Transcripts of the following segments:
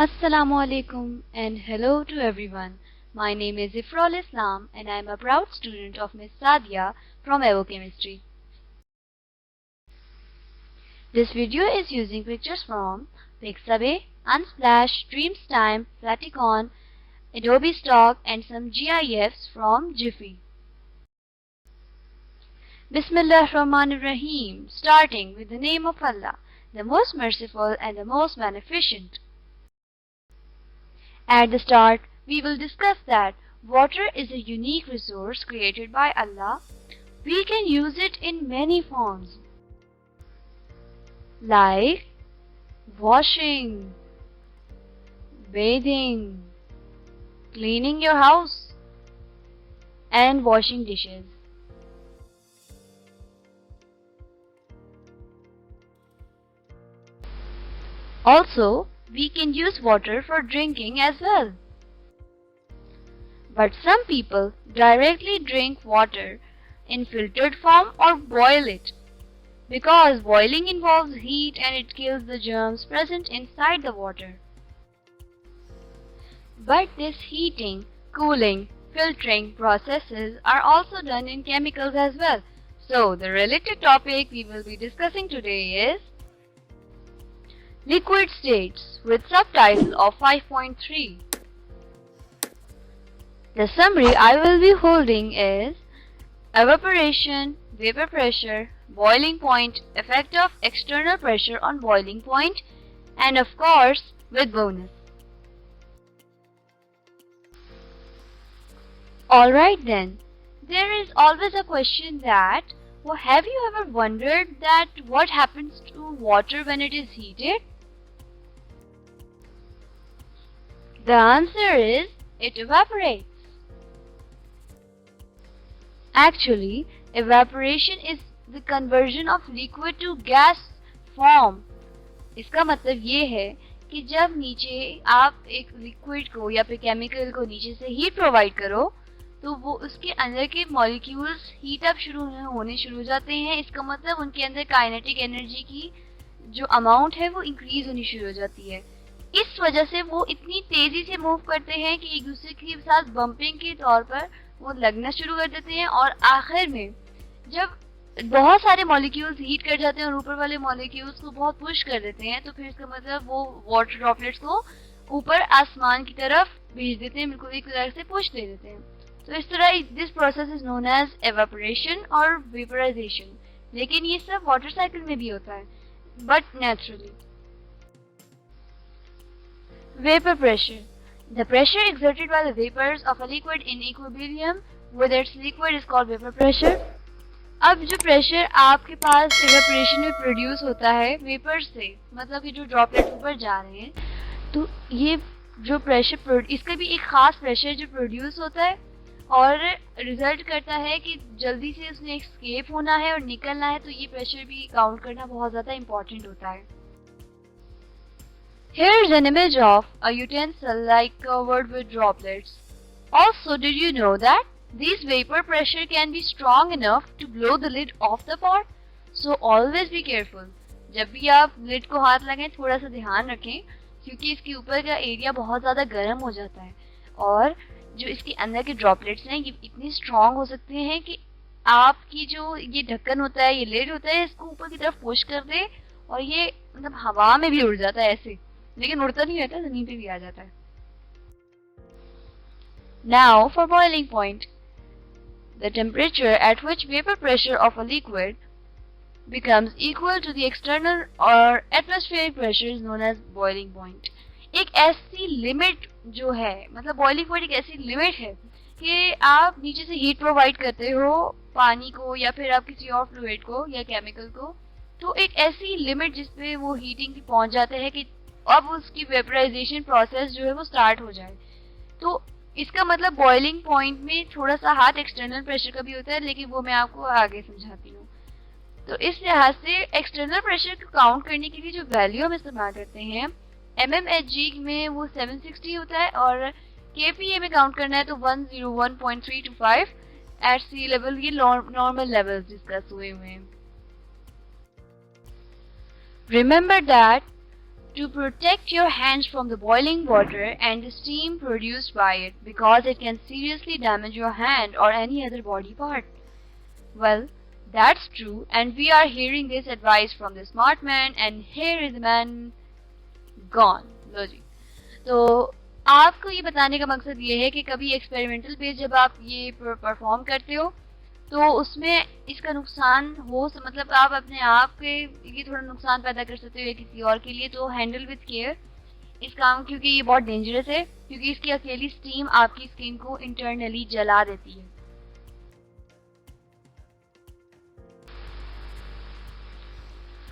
Assalamu alaikum and hello to everyone. My name is Ifrol Islam and I am a proud student of Miss Sadia from Evochemistry. This video is using pictures from Pixabay, Unsplash, Dreamstime, Platicon, Adobe Stock and some GIFs from Jiffy. Bismillah Rahmanir Rahim, starting with the name of Allah, the most merciful and the most beneficent. At the start, we will discuss that water is a unique resource created by Allah. We can use it in many forms, like washing, bathing, cleaning your house, and washing dishes. Also, we can use water for drinking as well. But some people directly drink water in filtered form or boil it, because boiling involves heat and it kills the germs present inside the water. But this heating, cooling, filtering processes are also done in chemicals as well. So the related topic we will be discussing today is liquid states with subtitle of 5.3. The summary I will be holding is evaporation, vapor pressure, boiling point, effect of external pressure on boiling point, and of course with bonus. Alright then, there is always a question that have you ever wondered that what happens to water when it is heated? The answer is it evaporates. Actually, evaporation is the conversion of liquid to gas form. इसका मतलब ये है कि जब नीचे आप एक liquid को या फिर केमिकल को नीचे से हीट प्रोवाइड करो तो वो उसके अंदर के मॉलिक्यूल्स हीट अप होने शुरू हो जाते हैं. इसका मतलब उनके अंदर काइनेटिक एनर्जी की जो अमाउंट है वो इंक्रीज होनी शुरू हो जाती है. इस वजह से वो इतनी तेजी से मूव करते हैं कि एक दूसरे के साथ बम्पिंग के तौर पर वो लगना शुरू कर देते हैं और आखिर में जब बहुत सारे मॉलिक्यूल्स हीट कर जाते हैं और ऊपर वाले मॉलिक्यूल्स को बहुत पुश कर देते हैं तो फिर इसका मतलब वो वाटर ड्रॉपलेट्स को ऊपर आसमान की तरफ भेज देते हैं, बिल्कुल एक तरह से पुश दे देते हैं. तो इस तरह this process is known as evaporation और वेपराइजेशन. लेकिन ये सब वाटर साइकिल में भी होता है but naturally. Vapor pressure. The pressure exerted by the vapors of a liquid in equilibrium with its liquid is called vapor pressure. अब जो प्रेशर आपके पास evaporation में प्रोड्यूस होता है वेपर से, मतलब कि जो ड्रॉपलेट ऊपर जा रहे हैं, तो ये जो प्रेशर इसका भी एक खास प्रेशर जो प्रोड्यूस होता है और रिजल्ट करता है कि जल्दी से उसने एस्केप होना है और निकलना है, तो ये प्रेशर भी काउंट करना बहुत ज़्यादा इम्पोर्टेंट होता है. Here's an image of a utensil like covered with droplets. Also, did you know that this vapor pressure can be strong enough to blow the lid off the pot? So always be careful. जब भी आप lid को हाथ लगाएं थोड़ा सा ध्यान रखें क्योंकि इसके ऊपर का एरिया बहुत ज़्यादा गर्म हो जाता है और जो इसके अंदर के ड्रॉपलेट्स हैं ये इतने स्ट्रॉन्ग हो सकते हैं कि आपकी जो ये ढक्कन होता है, ये लिड होता है, इसको ऊपर की तरफ पुश कर दे और ये मतलब हवा में भी उड़ जाता है ऐसे, लेकिन उड़ता नहीं रहता, जमीन पे भी आ जाता है. Now for boiling point. The temperature at which vapor pressure of a liquid becomes equal to the external or atmospheric pressure is known as boiling point. एक ऐसी लिमिट जो है, मतलब बॉइलिंग पॉइंट एक ऐसी लिमिट है कि आप नीचे से हीट प्रोवाइड करते हो पानी को या फिर आप किसी और फ्लूइड को या केमिकल को, तो एक ऐसी लिमिट जिसपे वो हीटिंग पहुंच जाते हैं कि अब उसकी वेपराइजेशन प्रोसेस जो है वो स्टार्ट हो जाए. तो इसका मतलब बॉइलिंग पॉइंट में थोड़ा सा हाथ एक्सटर्नल प्रेशर का भी होता है, लेकिन वो मैं आपको आगे समझाती हूँ. तो इस लिहाज से एक्सटर्नल प्रेशर को काउंट करने के लिए जो वैल्यू हम इस्तेमाल करते हैं mmHg में वो 760 होता है और kPa में काउंट करना है तो 101.325 एट सी लेवल. ये नॉर्मल लेवल्स डिस्कस हुए हैं. Remember that to protect your hands from the boiling water and the steam produced by it, because it can seriously damage your hand or any other body part. Well, that's true, and we are hearing this advice from the smart man, and here is the man gone. लो जी, तो आपको ये बताने का मकसद ये है कि कभी एक्सपेरिमेंटल पे जब आप ये परफॉर्म करते हो तो उसमें इसका नुकसान हो, मतलब आप अपने आप के ये थोड़ा नुकसान पैदा कर सकते हो या किसी और के लिए, तो हैंडल विद केयर इस काम, क्योंकि ये बहुत डेंजरस है, क्योंकि इसकी अकेली स्टीम आपकी स्किन को इंटरनली जला देती है।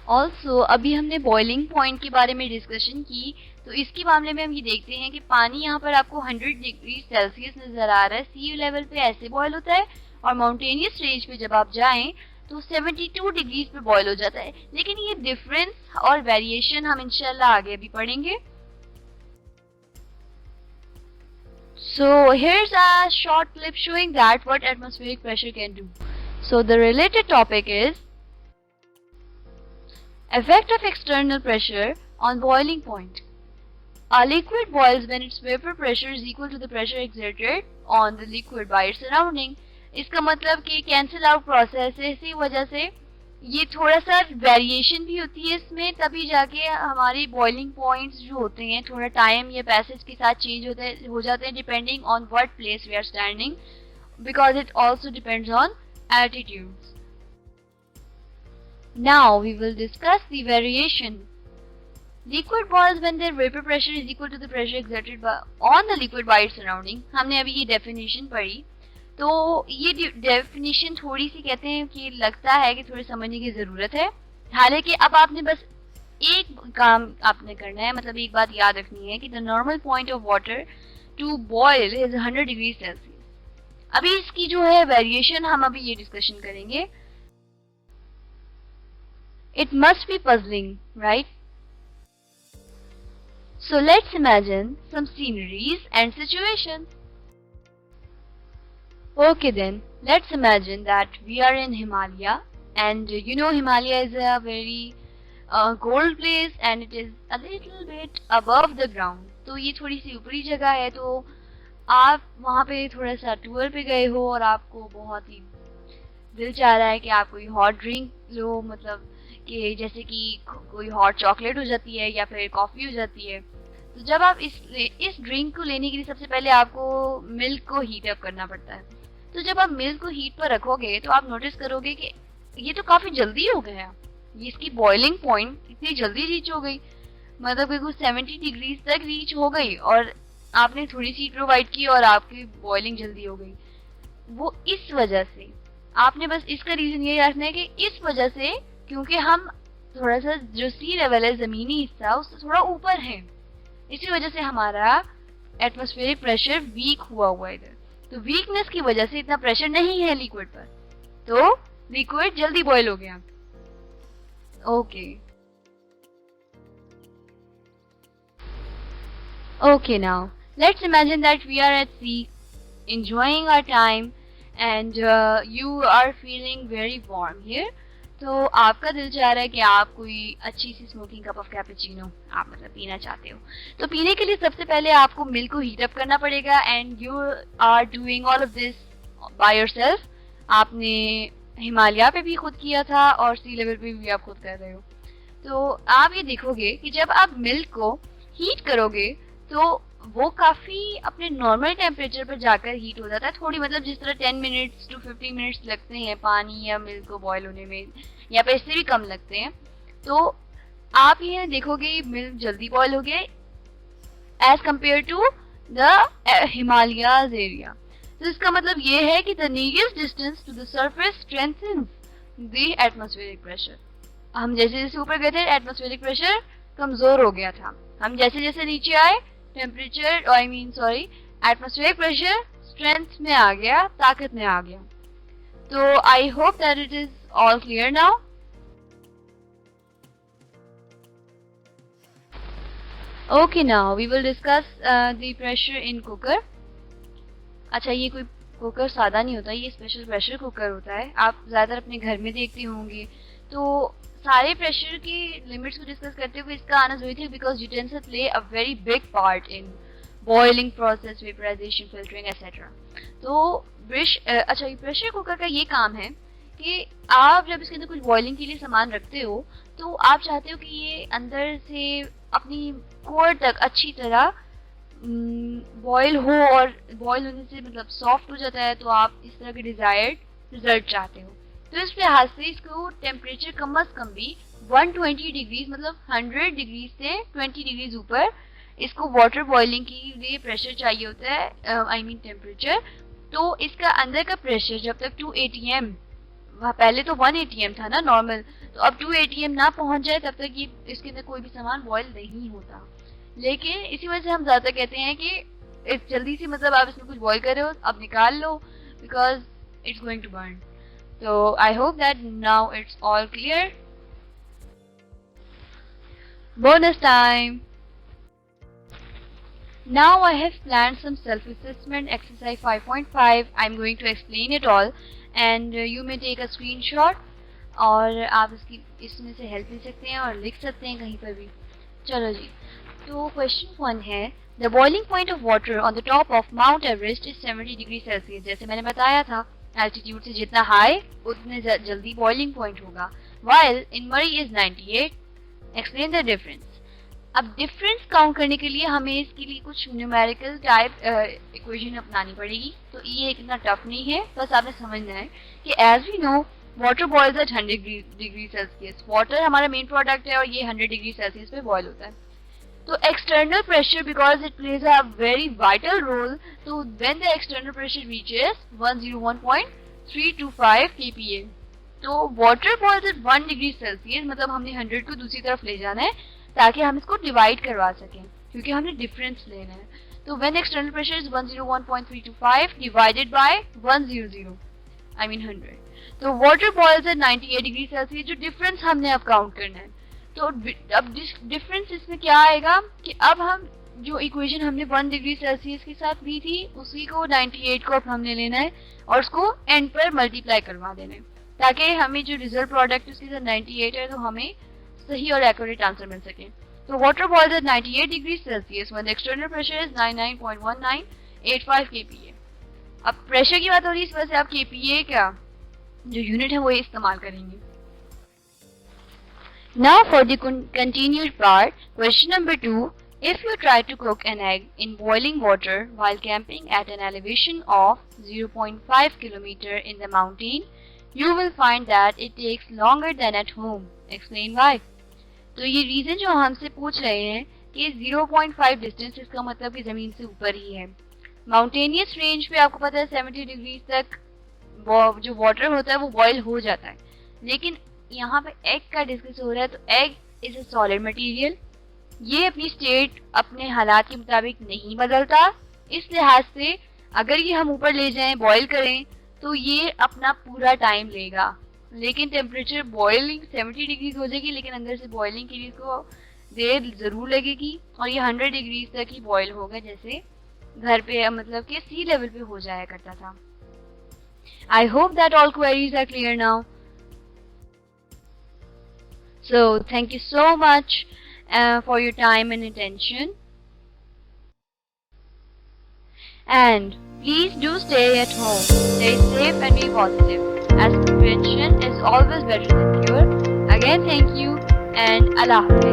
ऑल्सो अभी हमने बॉइलिंग पॉइंट के बारे में डिस्कशन की, तो इसके मामले में हम ये देखते हैं कि पानी यहाँ पर आपको 100 डिग्री सेल्सियस नजर आ रहा है, सी लेवल पे ऐसे बॉयल होता है, और माउंटेनियस रेंज पे जब आप जाएं तो 72 डिग्रीज पे बॉयल हो जाता है। लेकिन ये डिफरेंस और वेरिएशन हम इंशाल्लाह आगे भी पढ़ेंगे। So here's a short clip showing that what atmospheric pressure can do. So the related topic is effect of external pressure on boiling point. A liquid boils when its vapor pressure is equal to the pressure exerted on the liquid by its surrounding. इसका मतलब कि cancel out process है, इसी वजह से ये थोड़ा सा वेरिएशन भी होती है इसमें, तभी जाके हमारी बॉइलिंग पॉइंट्स जो होते हैं थोड़ा टाइम या पैसेज के साथ चेंज हो जाते हैं depending on what place we are standing, because it also depends on altitudes. Now we will discuss the variation. Liquid boils when their vapor pressure is equal to the pressure exerted on the liquid by its surrounding. हमने अभी ये definition पढ़ी, तो ये definition थोड़ी सी कहते हैं कि लगता है कि थोड़ी समझने की ज़रूरत है। हालांकि अब आपने बस एक काम आपने करना है, मतलब एक बात याद रखनी है कि the normal point of water to boil is 100 degree Celsius. अभी इसकी जो है वेरिएशन हम अभी ये डिस्कशन करेंगे। It must be puzzling, right? So let's imagine some sceneries and situations. Okay then, let's imagine that we are in Himalaya, and you know Himalaya is a very cold place and it is a little bit above the ground. तो ये थोड़ी सी ऊपरी जगह है, तो आप वहाँ पे थोड़ा सा टूर पे गए हो और आपको बहुत ही दिल चाह रहा है कि आप कोई हॉट ड्रिंक लो, मतलब कि जैसे कि कोई हॉट चॉकलेट हो जाती है या फिर कॉफ़ी हो जाती है। तो जब आप इस ड्रिंक को लेने के लिए सबसे पहले आपको मिल्क को हीट अप करना पड़ता है। तो जब आप मिल्क को हीट पर रखोगे तो आप नोटिस करोगे कि ये तो काफ़ी जल्दी हो गया, ये इसकी बॉइलिंग पॉइंट इतनी जल्दी रीच हो गई, मतलब बिल्कुल 70 डिग्री तक रीच हो गई, और आपने थोड़ी सी प्रोवाइड की और आपकी बॉइलिंग जल्दी हो गई। वो इस वजह से आपने बस इसका रीज़न ये रखना है कि इस वजह से, क्योंकि हम थोड़ा सा जो सी लेवल है ज़मीनी हिस्सा उससे थोड़ा ऊपर है, इसी वजह से हमारा एटमॉस्फेरिक प्रेशर वीक हुआ है इधर। तो वीकनेस की वजह से इतना प्रेशर नहीं है लिक्विड पर, तो लिक्विड जल्दी बॉयल हो गया। Okay, now let's imagine that we are at sea, enjoying our time, and you are feeling very warm here. तो आपका दिल चाह रहा है कि आप कोई अच्छी सी स्मोकिंग कप ऑफ कैपेचिनो आप मतलब पीना चाहते हो। तो पीने के लिए सबसे पहले आपको मिल्क को हीट अप करना पड़ेगा, and you are doing all of this by yourself. आपने हिमालय पे भी खुद किया था और सी लेवल पे भी आप खुद कर रहे हो। तो आप ये देखोगे कि जब आप मिल्क को हीट करोगे तो वो काफ़ी अपने नॉर्मल टेम्परेचर पर जाकर हीट हो जाता है, थोड़ी मतलब जिस तरह 10 मिनट्स टू 15 मिनट्स लगते हैं पानी या मिल्क को बॉयल होने में, या फिर इससे भी कम लगते हैं। तो आप ये देखोगे मिल्क जल्दी बॉयल हो गया as compare to the Himalayas area. तो इसका मतलब ये है कि the nearest distance to the surface strengthens the atmospheric pressure. हम जैसे जैसे ऊपर गए थे एटमॉस्फेरिक प्रेशर कमजोर हो गया था, हम जैसे जैसे नीचे आए टेम्परेचर एटमॉस्फेरिक प्रेशर स्ट्रेंथ में आ गया, ताकत में आ गया। तो I hope that it is all clear now. Okay, now we will discuss the pressure in cooker. अच्छा, ये कोई कुकर सादा नहीं होता, ये स्पेशल प्रेशर कुकर होता है। आप ज़्यादातर अपने घर में देखते होंगे। तो सारे प्रेशर की लिमिट्स को डिस्कस करते हुए इसका आना जरूरी था, because utensil play a very big part in boiling process, vaporisation, filtering etcetera. तो अच्छा, ये प्रेशर कुकर का ये काम है कि आप जब इसके अंदर कुछ बॉइलिंग के लिए सामान रखते हो तो आप चाहते हो कि ये अंदर से अपनी कोर तक अच्छी तरह बॉयल हो, और बॉयल होने से मतलब सॉफ्ट हो जाता है, तो आप इस तरह के डिजायर्ड रिजल्ट चाहते हो। तो इस लिहाज से इसको टेम्परेचर कम अज कम भी 120 डिग्रीज मतलब 100 डिग्री से 20 डिग्रीज ऊपर इसको वाटर बॉइलिंग के लिए प्रेशर चाहिए होता है, आई मीन टेम्परेचर। तो इसका अंदर का प्रेशर जब तक 2 atm, पहले तो 1 atm था ना नॉर्मल, तो अब 2 atm ना पहुंच जाए तब तक ये इसके अंदर कोई भी सामान बॉयल नहीं होता। लेकिन इसी वजह से हम ज्यादा कहते हैं कि इस जल्दी से मतलब आप इसमें कुछ बॉयल कर रहे हो, अब निकाल लो, because it's going to burn. So I hope that now it's all clear. Bonus time! Now I have planned some self-assessment exercise 5.5. I'm going to explain it all and you may take a screenshot और आप इसमें से help ले सकते हैं और लिख सकते हैं कहीं पर भी। चलो जी, तो क्वेश्चन 1 है, The boiling point of water on the top of Mount Everest is 70 degree Celsius. जैसे मैंने बताया था, एल्टीट्यूड से जितना हाई उतने जल्दी बॉइलिंग पॉइंट होगा, while in Murray is 98. Explain the difference. अब डिफरेंस काउंट करने के लिए हमें इसके लिए कुछ न्यूमेरिकल टाइप इक्वेशन अपनानी पड़ेगी। तो ये इतना टफ नहीं है, बस आपने समझना है कि as we know water boils at 100 degree Celsius. Water हमारा मेन प्रोडक्ट है और ये 100 डिग्री सेल्सियस पे बॉयल होता है। तो external pressure, because it plays a very vital role, तो when the external pressure reaches 101.325 kPa, तो water boils at 1 degree Celsius मतलब हमने 100 को दूसरी तरफ ले जाना है ताकि हम इसको डिवाइड करवा सकें, क्योंकि हमने डिफरेंस लेना है। तो when external pressure is 101.325 divided by 100, I mean 100, तो water boils at 98 degree Celsius, जो डिफरेंस हमने अब काउंट करना है। तो अब डिफरेंस इसमें क्या आएगा कि अब हम जो इक्वेशन हमने 1 डिग्री सेल्सियस के साथ ली थी उसी को 98 को अब हमने लेना है और उसको एंड पर मल्टीप्लाई करवा देना है, ताकि हमें जो रिजल्ट प्रोडक्ट उसके साथ 98 है तो हमें सही और एक्यूरेट आंसर मिल सके। तो water boils at 98 degree Celsius when the external pressure is 99.1985 kPa। अब प्रेशर की बात हो रही है, इस वजह से आप kPa का जो यूनिट है वो इस्तेमाल करेंगे। Now for the continued part, question number 2. If you try to cook an egg in boiling water while camping at an elevation of 0.5 km in the mountain, you will find that it takes longer than at home. Explain why. तो ये reason जो हमसे पूछ रहे हैं कि 0.5 distance, इसका मतलब कि जमीन से ऊपर ही है। माउंटेनियस रेंज पे आपको पता है 70 डिग्री तक जो वाटर होता है वो बॉयल हो जाता है, लेकिन यहाँ पे एग का डिस्कस हो रहा है। तो egg is a solid material, ये अपनी स्टेट अपने हालात के मुताबिक नहीं बदलता। इस लिहाज से अगर ये हम ऊपर ले जाएं, बॉईल करें, तो ये अपना पूरा टाइम लेगा, लेकिन टेम्परेचर बॉइलिंग 70 डिग्री हो जाएगी, लेकिन अंदर से बॉइलिंग के लिए इसको देर जरूर लगेगी और ये 100 डिग्री तक ही बॉयल होगा, जैसे घर पे मतलब कि सी लेवल पे हो जाया करता था। I hope that all queries are clear now. So thank you so much for your time and attention, and please do stay at home, stay safe and be positive, as prevention is always better than cure. Again, thank you and Allah Hafiz.